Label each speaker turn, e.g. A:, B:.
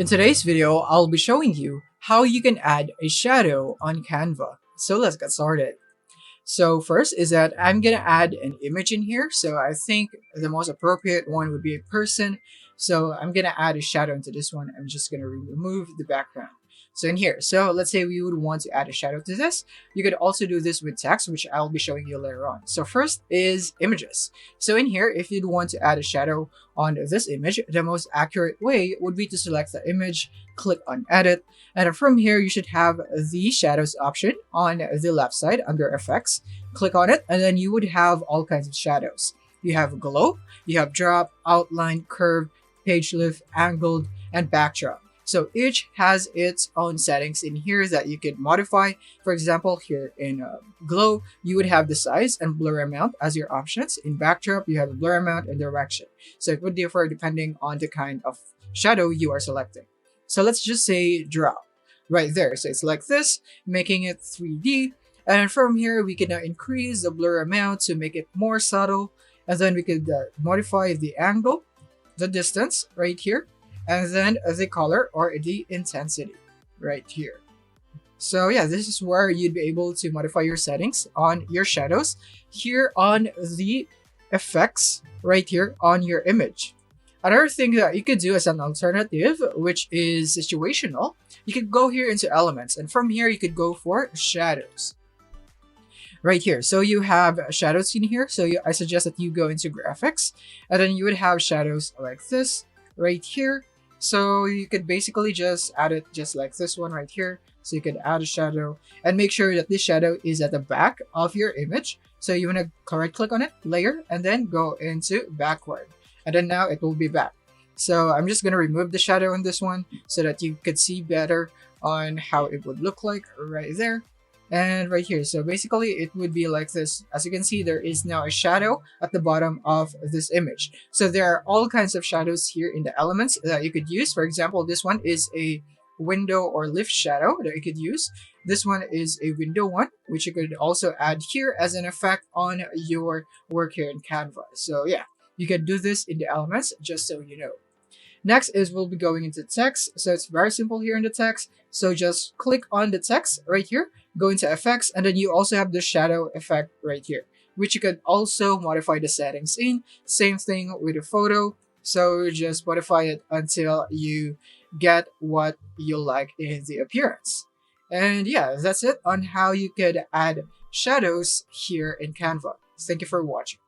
A: In today's video, I'll be showing you how you can add a shadow on Canva. So let's get started. So first is that I'm gonna add an image in here. So I think the most appropriate one would be a person. So I'm gonna add a shadow into this one. I'm just gonna remove the background. So in here, so let's say we would want to add a shadow to this. You could also do this with text, which I'll be showing you later on. So first is images. So in here, if you'd want to add a shadow on this image, the most accurate way would be to select the image, click on edit, and from here you should have the shadows option on the left side under effects. Click on it, and then you would have all kinds of shadows. You have glow, you have drop, outline, curve, page lift, angled, and backdrop. So each has its own settings in here that you could modify. For example, here in glow, you would have the size and blur amount as your options. In backdrop, you have the blur amount and direction. So it would differ depending on the kind of shadow you are selecting. So let's just say drop right there. So it's like this, making it 3D. And from here, we can now increase the blur amount to make it more subtle. And then we could modify the angle, the distance right here, and then the color or the intensity right here. So yeah, this is where you'd be able to modify your settings on your shadows here on the effects right here on your image. Another thing that you could do as an alternative, which is situational, you could go here into elements, and from here you could go for shadows right here. So you have shadows in here. So I suggest that you go into graphics, and then you would have shadows like this right here. So you could basically just add it just like this one right here. So you could add a shadow and make sure that this shadow is at the back of your image. So you want to right click on it, layer, and then go into backward. And then now it will be back. So I'm just going to remove the shadow on this one so that you could see better on how it would look like right there. And right here, so basically it would be like this. As you can see, there is now a shadow at the bottom of this image. So there are all kinds of shadows here in the elements that you could use. For example, this one is a window or lift shadow that you could use. This one is a window one, which you could also add here as an effect on your work here in Canva. So yeah, you can do this in the elements, just so you know. Next is we'll be going into text. So it's very simple here in the text. So just click on the text right here, go into effects, and then you also have the shadow effect right here, which you could also modify the settings in. Same thing with a photo. So just modify it until you get what you like in the appearance. And yeah, that's it on how you could add shadows here in Canva. Thank you for watching.